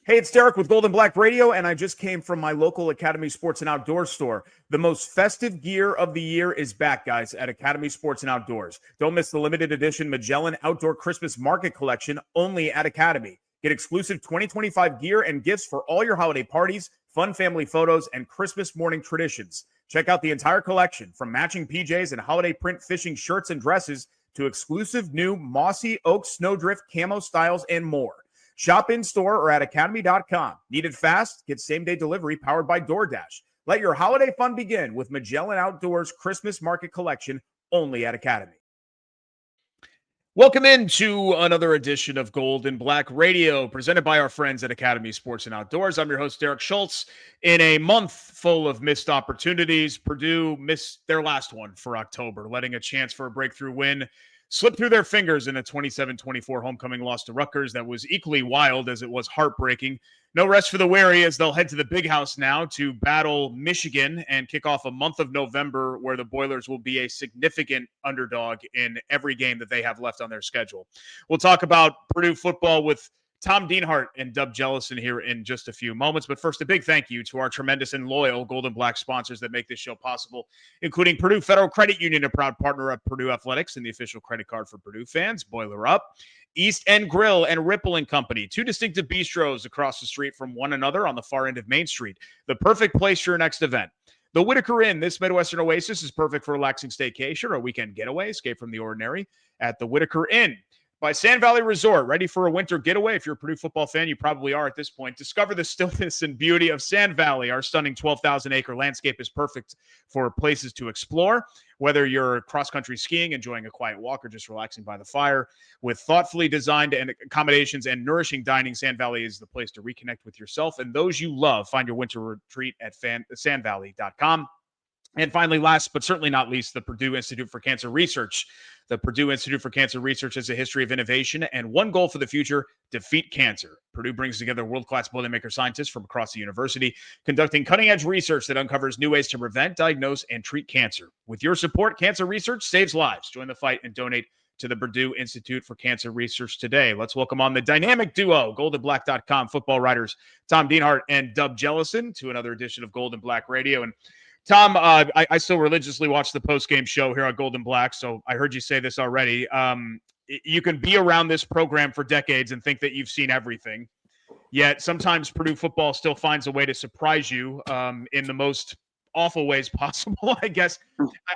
Hey, it's Derek with Gold and Black Radio, and I just came from my local Academy Sports and Outdoors store. The most festive gear of the year is back, guys, at Academy Sports and Outdoors. Don't miss the limited edition Magellan Outdoor Christmas Market Collection only at Academy. Get exclusive 2025 gear and gifts for all your holiday parties, fun family photos, and Christmas morning traditions. Check out the entire collection, from matching PJs and holiday print fishing shirts and dresses to exclusive new Mossy Oak Snowdrift camo styles and more. Shop in-store or at academy.com. Need it fast? Get same-day delivery powered by DoorDash. Let your holiday fun begin with Magellan Outdoors Christmas Market Collection only at Academy. Welcome into another edition of Gold and Black Radio, presented by our friends at Academy Sports and Outdoors. I'm your host, Derek Schultz. In a month full of missed opportunities, Purdue missed their last one for October, letting a chance for a breakthrough win slip through their fingers in a 27-24 homecoming loss to Rutgers that was equally wild as it was heartbreaking. No rest for the weary as they'll head to the Big House now to battle Michigan and kick off a month of November where the Boilers will be a significant underdog in every game that they have left on their schedule. We'll talk about Purdue football with Tom Dienhart and Jellison here in just a few moments. But first, a big thank you to our tremendous and loyal Gold and Black sponsors that make this show possible, including Purdue Federal Credit Union, a proud partner of Purdue Athletics and the official credit card for Purdue fans. Boiler Up, East End Grill and Ripple and Company, two distinctive bistros across the street from one another on the far end of Main Street. The perfect place for your next event. The Whitaker Inn, this Midwestern oasis, is perfect for relaxing staycation or a weekend getaway. Escape from the ordinary at the Whitaker Inn. By Sand Valley Resort, ready for a winter getaway? If you're a Purdue football fan, you probably are at this point. Discover the stillness and beauty of Sand Valley. Our stunning 12,000-acre landscape is perfect for places to explore. Whether you're cross-country skiing, enjoying a quiet walk, or just relaxing by the fire, with thoughtfully designed and accommodations and nourishing dining, Sand Valley is the place to reconnect with yourself and those you love. Find your winter retreat at sandvalley.com. And finally, last but certainly not least, the Purdue Institute for Cancer Research. The Purdue Institute for Cancer Research has a history of innovation and one goal for the future: defeat cancer. Purdue brings together world-class Boilermaker scientists from across the university, conducting cutting-edge research that uncovers new ways to prevent, diagnose, and treat cancer. With your support, cancer research saves lives. Join the fight and donate to the Purdue Institute for Cancer Research today. Let's welcome on the dynamic duo, goldandblack.com football writers Tom Dienhart and Jellison, to another edition of Gold and Black Radio. And Tom, I still religiously watch the post-game show here on Gold and Black, so I heard you say this already. You can be around this program for decades and think that you've seen everything, yet sometimes Purdue football still finds a way to surprise you in the most awful ways possible, I guess.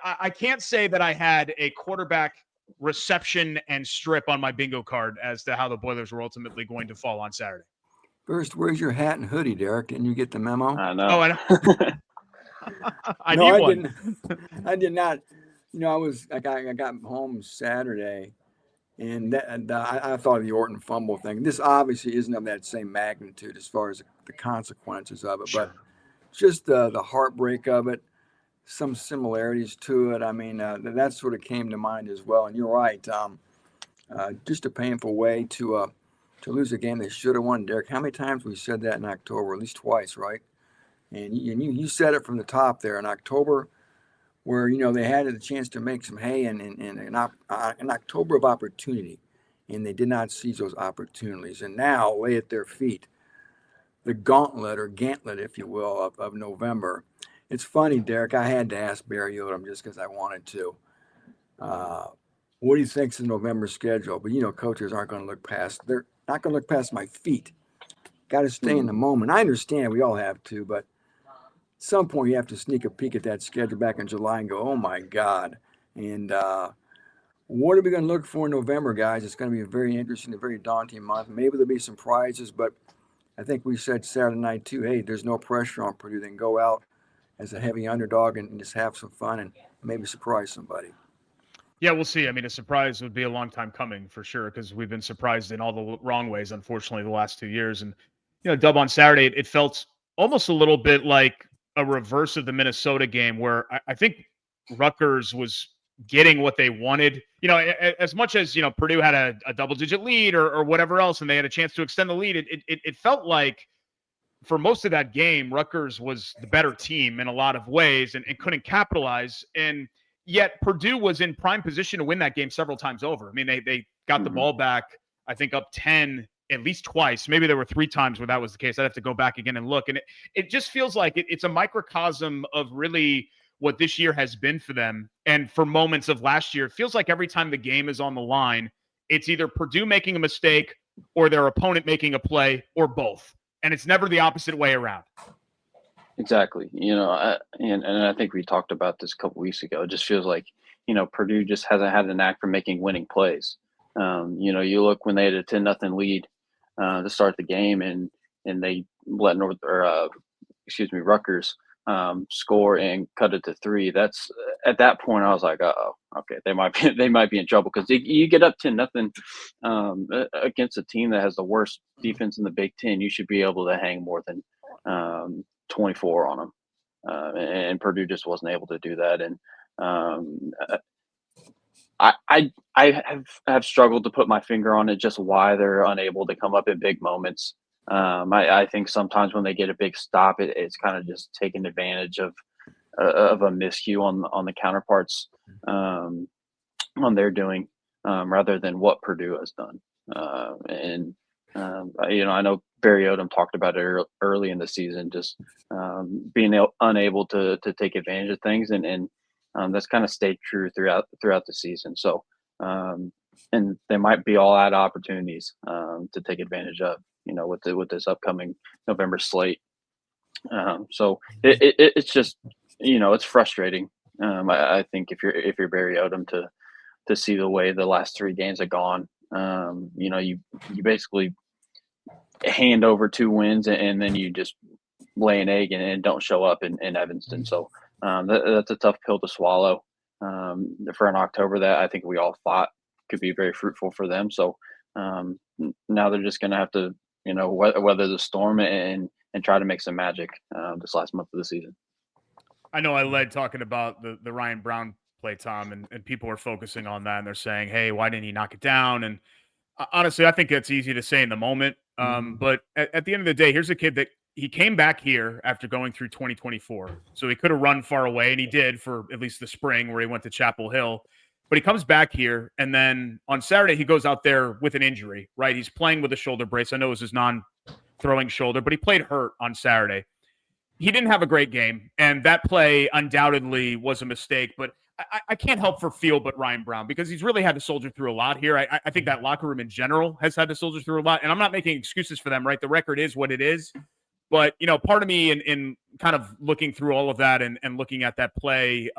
I can't say that I had a quarterback reception and strip on my bingo card as to how the Boilers were ultimately going to fall on Saturday. First, where's your hat and hoodie, Derek? Didn't you get the memo? I know. Oh, I know. I did not. You know, I got home Saturday, and I thought of the Orton fumble thing. This obviously isn't of that same magnitude as far as the consequences of it, Sure. but just the heartbreak of it, some similarities to it. I mean, that sort of came to mind as well. And you're right. Just a painful way to lose a game they should have won, Derek. How many times we said that in October? At least twice, right? And you said it from the top there in October, where, you know, they had a chance to make some hay in an October of opportunity, and they did not seize those opportunities. And now lay at their feet the gauntlet, if you will, of November. It's funny, Derek, I had to ask Barry Odom just because I wanted to. What do you think's the November schedule? But, you know, coaches aren't going to look past. They're not going to look past my feet. Got to stay in the moment. I understand we all have to, but at some point you have to sneak a peek at that schedule back in July and go, oh my God. And what are we going to look for in November, guys? It's going to be a very interesting, a very daunting month. Maybe there'll be some prizes, but I think we said Saturday night too, hey, there's no pressure on Purdue. They can go out as a heavy underdog and just have some fun and maybe surprise somebody. Yeah, we'll see. I mean, a surprise would be a long time coming for sure, because we've been surprised in all the wrong ways, unfortunately, the last 2 years. And, you know, Dub, on Saturday, it felt almost a little bit like a reverse of the Minnesota game, where I think Rutgers was getting what they wanted. You know, as much as, you know, Purdue had a double-digit lead or whatever else, and they had a chance to extend the lead, it felt like for most of that game, Rutgers was the better team in a lot of ways and couldn't capitalize. And yet Purdue was in prime position to win that game several times over. I mean, they got the ball back, I think, up 10 at least twice. Maybe there were 3 times where that was the case. I'd have to go back again and look. And it just feels like it's a microcosm of really what this year has been for them. And for moments of last year, it feels like every time the game is on the line, it's either Purdue making a mistake or their opponent making a play or both. And it's never the opposite way around. Exactly. And I think we talked about this a couple weeks ago. It just feels like, Purdue just hasn't had an knack for making winning plays. You look when they had a 10-0 lead to start the game, and they let Rutgers score and cut it to 3. That's at that point I was like, oh, okay, they might be in trouble, because you get up 10-0 against a team that has the worst defense in the Big Ten. You should be able to hang more than 24 on them, and Purdue just wasn't able to do that. And I have struggled to put my finger on it, just why they're unable to come up in big moments. I think sometimes when they get a big stop, it's kind of just taking advantage of a miscue on the counterparts on their doing, rather than what Purdue has done. I know Barry Odom talked about it early in the season, just being unable to take advantage of things, and that's kind of stayed true throughout the season. So, and they might be all out of opportunities to take advantage of, with this upcoming November slate. So it's just, it's frustrating. I think if you're Barry Odom to see the way the last 3 games have gone, you basically hand over 2 wins, and then you just lay an egg and don't show up in Evanston. So that's a tough pill to swallow for an October that I think we all thought could be very fruitful for them. So now they're just going to have to, weather the storm and try to make some magic this last month of the season. I know I led talking about the Ryan Brown play, Tom, and people are focusing on that, and they're saying, hey, why didn't he knock it down? And honestly, I think that's easy to say in the moment. But at the end of the day, here's a kid that he came back here after going through 2024. So he could have run far away, and he did for at least the spring where he went to Chapel Hill. But he comes back here, and then on Saturday, he goes out there with an injury, right? He's playing with a shoulder brace. I know it was his non-throwing shoulder, but he played hurt on Saturday. He didn't have a great game, and that play undoubtedly was a mistake. But I can't help but feel Ryan Brown, because he's really had to soldier through a lot here. I think that locker room in general has had to soldier through a lot, and I'm not making excuses for them, right? The record is what it is. But, part of me in kind of looking through all of that and looking at that play,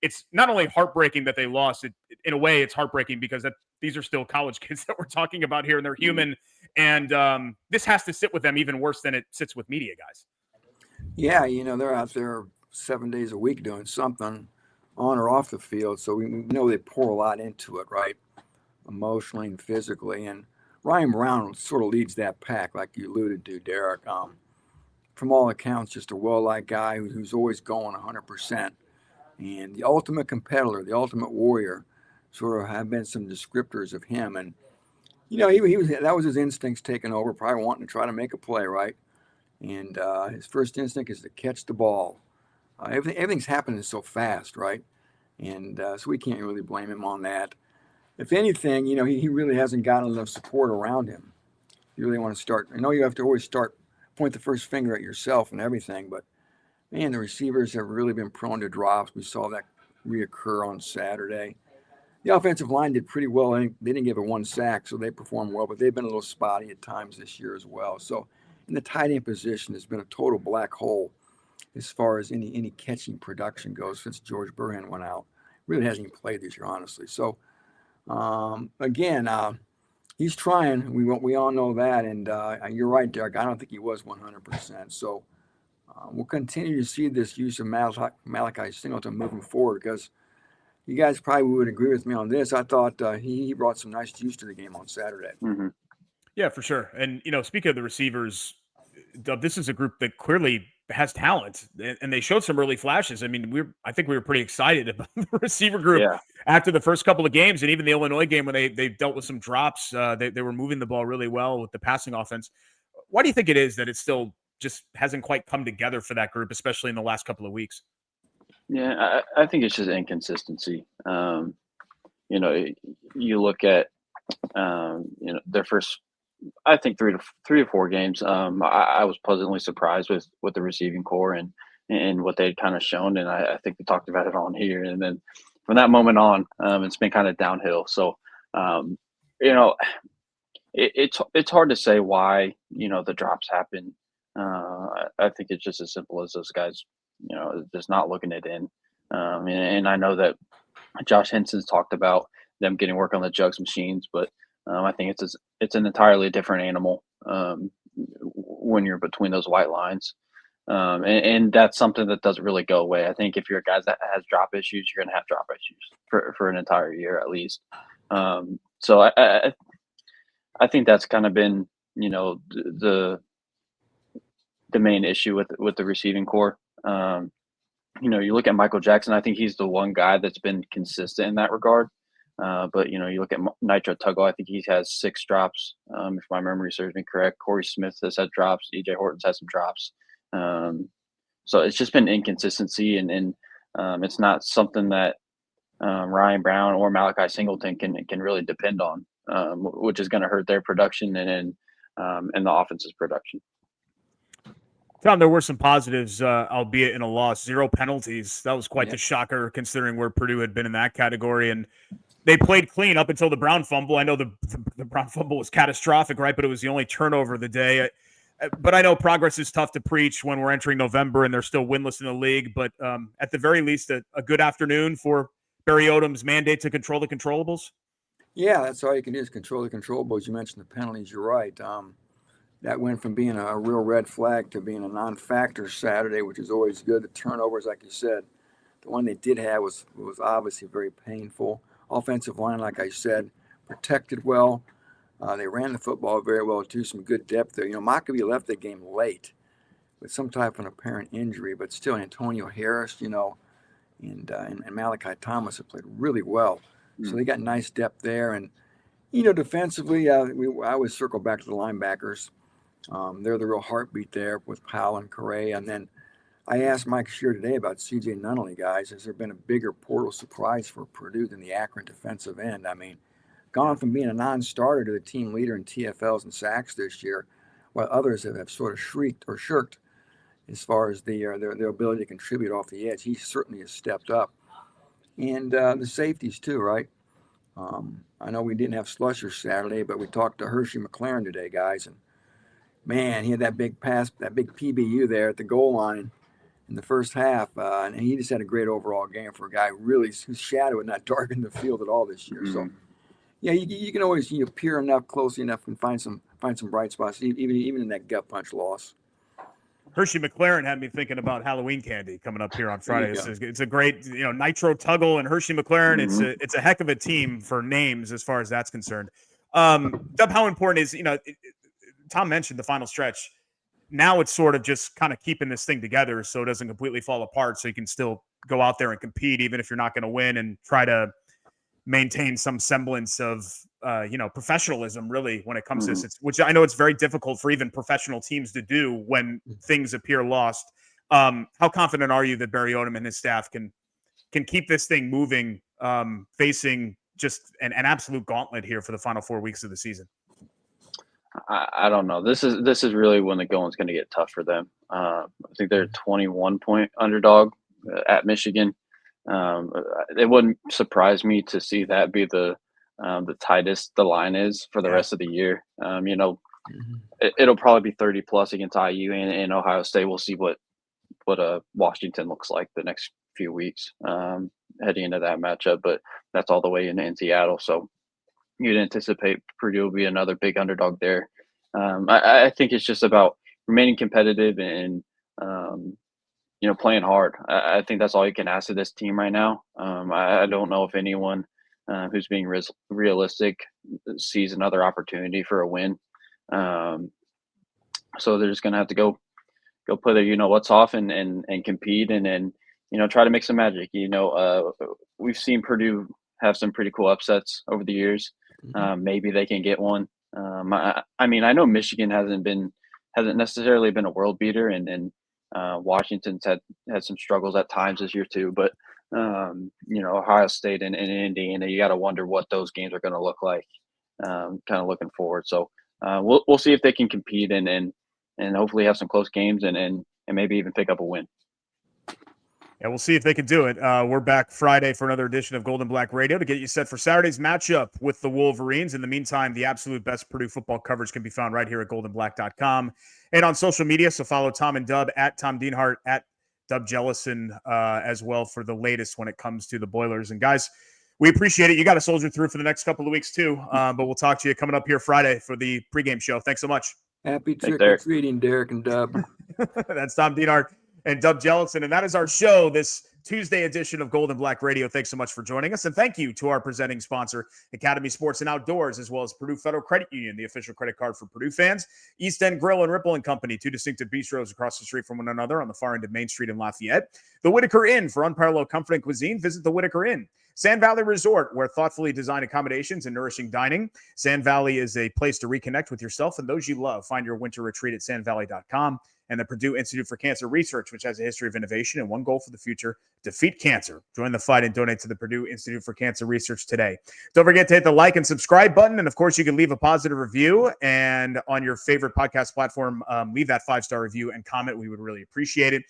it's not only heartbreaking that they lost. In a way, it's heartbreaking because these are still college kids that we're talking about here, and they're human. And this has to sit with them even worse than it sits with media guys. Yeah, they're out there 7 days a week doing something on or off the field. So we know they pour a lot into it, right? Emotionally and physically. And Ryan Brown sort of leads that pack, like you alluded to, Derek. From all accounts, just a well-liked guy who's always going 100%. And the ultimate competitor, the ultimate warrior, sort of have been some descriptors of him. And, he was that was his instincts taking over, probably wanting to try to make a play, right? And his first instinct is to catch the ball. Everything's happening so fast, right? And so we can't really blame him on that. If anything, he really hasn't gotten enough support around him. You really want to start. I know you have to always point the first finger at yourself and everything, but man, the receivers have really been prone to drops. We saw that reoccur on Saturday. The offensive line did pretty well. I think they didn't give it 1 sack, so they performed well, but they've been a little spotty at times this year as well. So in the tight end position, has been a total black hole as far as any catching production goes since George Burhan went out. Really hasn't even played this year, honestly. So again, he's trying. We all know that, and you're right, Derek. I don't think he was 100%. So we'll continue to see this use of Malachi Singleton moving forward, because you guys probably would agree with me on this. I thought he brought some nice juice to the game on Saturday. Mm-hmm. Yeah, for sure. And, speaking of the receivers, this is a group that clearly has talent, and they showed some early flashes. I mean, I think we were pretty excited about the receiver group after the first couple of games, and even the Illinois game when they dealt with some drops. They were moving the ball really well with the passing offense. Why do you think it is that it still just hasn't quite come together for that group, especially in the last couple of weeks? Yeah, I think it's just inconsistency. You look at, their first I think 3 to 4 games. I was pleasantly surprised with the receiving core and what they'd kind of shown, and I think we talked about it on here. And then from that moment on, it's been kind of downhill. So, um, you know, it's hard to say why the drops happen. I think it's just as simple as those guys, just not looking it in. And I know that Josh Henson's talked about them getting work on the jugs machines, but I think it's an entirely different animal when you're between those white lines, and that's something that doesn't really go away. I think if you're a guy that has drop issues, you're going to have drop issues for an entire year at least. So I think that's kind of been the main issue with the receiving core. You look at Michael Jackson. I think he's the one guy that's been consistent in that regard. But you look at Nitro Tuggle. I think he has 6 drops, if my memory serves me correct. Corey Smith has had drops. EJ Horton's had some drops. So it's just been inconsistency, and it's not something that Ryan Brown or Malachi Singleton can really depend on, which is going to hurt their production and the offense's production. Tom, there were some positives, albeit in a loss. 0 penalties. That was quite the shocker, considering where Purdue had been in that category. And they played clean up until the Brown fumble. I know the Brown fumble was catastrophic, right? But it was the only turnover of the day. But I know progress is tough to preach when we're entering November and they're still winless in the league. But at the very least, a good afternoon for Barry Odom's mandate to control the controllables. Yeah, that's all you can do is control the controllables. You mentioned the penalties. You're right. That went from being a real red flag to being a non-factor Saturday, which is always good. The turnovers, like you said, the one they did have was obviously very painful. Offensive line, like I said, protected well. They ran the football very well too. Some good depth there. Maccabee left the game late with some type of apparent injury, but still Antonio Harris, and Malachi Thomas have played really well. So they got nice depth there. And defensively, I always circle back to the linebackers. They're the real heartbeat there with Powell and Correa. And then I asked Mike Shear today about C.J. Nunnally, guys. Has there been a bigger portal surprise for Purdue than the Akron defensive end? I mean, gone from being a non-starter to the team leader in TFLs and sacks this year, while others have sort of shirked as far as their ability to contribute off the edge. He certainly has stepped up. And the safeties too, right? I know we didn't have Slusher Saturday, but we talked to Hershey McLaren today, guys. And man, he had that big pass, that big PBU there at the goal line in the first half. And he just had a great overall game for a guy really whose shadow had not darkened the field at all this year. So, yeah, you can always peer enough, closely enough, and find some bright spots, even in that gut punch loss. Hershey McLaren had me thinking about Halloween candy coming up here on Friday. It's a great, Nitro Tuggle and Hershey McLaren. It's a heck of a team for names as far as that's concerned. Dub, how important is, Tom mentioned the final stretch. Now it's sort of just kind of keeping this thing together so it doesn't completely fall apart, so you can still go out there and compete even if you're not going to win, and try to maintain some semblance of professionalism really when it comes to this, which I know it's very difficult for even professional teams to do when things appear lost. How confident are you that Barry Odom and his staff can keep this thing moving, facing just an absolute gauntlet here for the final 4 weeks of the season? I don't know. This is really when the going's going to get tough for them. I think they're a 21-point underdog at Michigan. It wouldn't surprise me to see that be the tightest the line is for the rest of the year. It'll probably be 30 plus against IU and Ohio State. We'll see what Washington looks like the next few weeks heading into that matchup, but that's all the way in Seattle. So you'd anticipate Purdue will be another big underdog there. I think it's just about remaining competitive and playing hard. I think that's all you can ask of this team right now. I don't know if anyone who's being realistic sees another opportunity for a win. So they're just going to have to go put their what's off and compete and then try to make some magic. We've seen Purdue have some pretty cool upsets over the years. Maybe they can get one. I know Michigan hasn't necessarily been a world beater, and Washington's had some struggles at times this year too. But Ohio State and Indiana, you got to wonder what those games are going to look like. Kind of looking forward. So we'll see if they can compete and hopefully have some close games and maybe even pick up a win. Yeah, we'll see if they can do it. We're back Friday for another edition of Gold and Black Radio to get you set for Saturday's matchup with the Wolverines. In the meantime, the absolute best Purdue football coverage can be found right here at goldandblack.com and on social media. So follow Tom and Dub at Tom Dienhart, at Dub Jellison as well for the latest when it comes to the Boilers. And guys, we appreciate it. You got to soldier through for the next couple of weeks too. But we'll talk to you coming up here Friday for the pregame show. Thanks so much. Happy trick-or-treating, Derek and Dub. That's Tom Dienhart and Dub Jellison. And that is our show, this Tuesday edition of Gold and Black Radio. Thanks so much for joining us. And thank you to our presenting sponsor, Academy Sports and Outdoors, as well as Purdue Federal Credit Union, the official credit card for Purdue fans. East End Grill and Ripple and Company, two distinctive bistros across the street from one another on the far end of Main Street in Lafayette. The Whitaker Inn, for unparalleled comfort and cuisine, visit the Whitaker Inn. Sand Valley Resort, where thoughtfully designed accommodations and nourishing dining. Sand Valley is a place to reconnect with yourself and those you love. Find your winter retreat at sandvalley.com. And the Purdue Institute for Cancer Research, which has a history of innovation and one goal for the future: defeat cancer. Join the fight and donate to the Purdue Institute for Cancer Research today. Don't forget to hit the like and subscribe button. And, of course, you can leave a positive review. And on your favorite podcast platform, leave that 5-star review and comment. We would really appreciate it.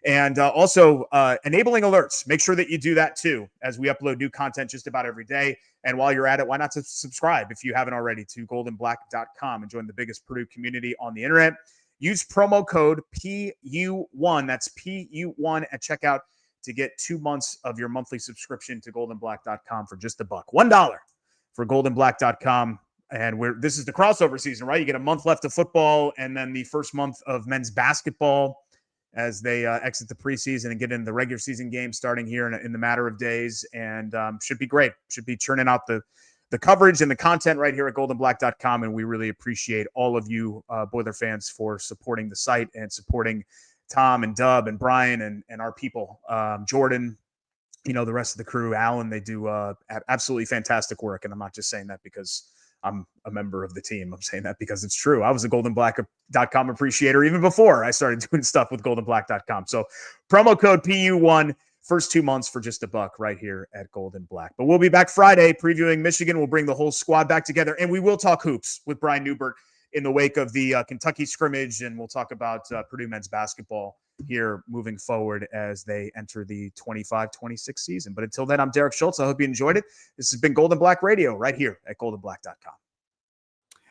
And also enabling alerts. Make sure that you do that, too, as we upload new content just about every day. And while you're at it, why not subscribe, if you haven't already, to goldandblack.com and join the biggest Purdue community on the internet. Use promo code PU1, that's PU1 at checkout, to get 2 months of your monthly subscription to goldandblack.com for just $1. $1 for goldandblack.com. And this is the crossover season, right? You get a month left of football and then the first month of men's basketball as they exit the preseason and get into the regular season game starting here in the matter of days. And should be great. Should be churning out the coverage and the content right here at goldandblack.com. And we really appreciate all of you Boiler fans for supporting the site and supporting Tom and Dub and Brian and our people, Jordan, the rest of the crew, Alan. They do absolutely fantastic work. And I'm not just saying that because I'm a member of the team. I'm saying that because it's true. I was a goldandblack.com appreciator even before I started doing stuff with goldandblack.com. So promo code PU1. First 2 months for just $1 right here at Gold and Black. But we'll be back Friday previewing Michigan. We'll bring the whole squad back together, and we will talk hoops with Brian Newbert in the wake of the Kentucky scrimmage, and we'll talk about Purdue men's basketball here moving forward as they enter the 25-26 season. But until then, I'm Derek Schultz. I hope you enjoyed it. This has been Gold and Black Radio right here at goldandblack.com.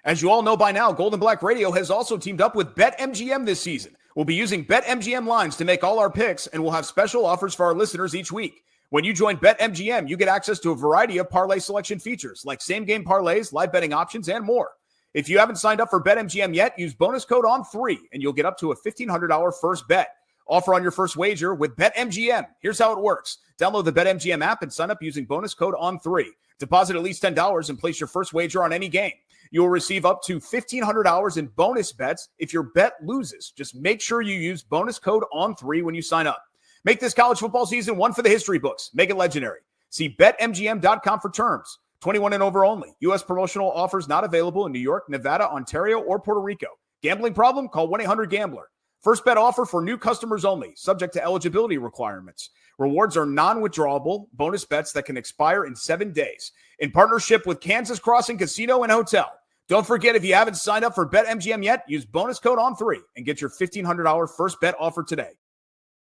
As you all know by now, Gold and Black Radio has also teamed up with BetMGM this season. We'll be using BetMGM lines to make all our picks, and we'll have special offers for our listeners each week. When you join BetMGM, you get access to a variety of parlay selection features like same-game parlays, live betting options, and more. If you haven't signed up for BetMGM yet, use bonus code ON3, and you'll get up to a $1,500 first bet. Offer on your first wager with BetMGM. Here's how it works. Download the BetMGM app and sign up using bonus code ON3. Deposit at least $10 and place your first wager on any game. You will receive up to $1,500 in bonus bets if your bet loses. Just make sure you use bonus code ON3 when you sign up. Make this college football season one for the history books. Make it legendary. See BetMGM.com for terms. 21 and over only. U.S. promotional offers not available in New York, Nevada, Ontario, or Puerto Rico. Gambling problem? Call 1-800-GAMBLER. First bet offer for new customers only, subject to eligibility requirements. Rewards are non-withdrawable bonus bets that can expire in 7 days. In partnership with Kansas Crossing Casino and Hotel. Don't forget, if you haven't signed up for BetMGM yet, use bonus code ON3 and get your $1,500 first bet offer today.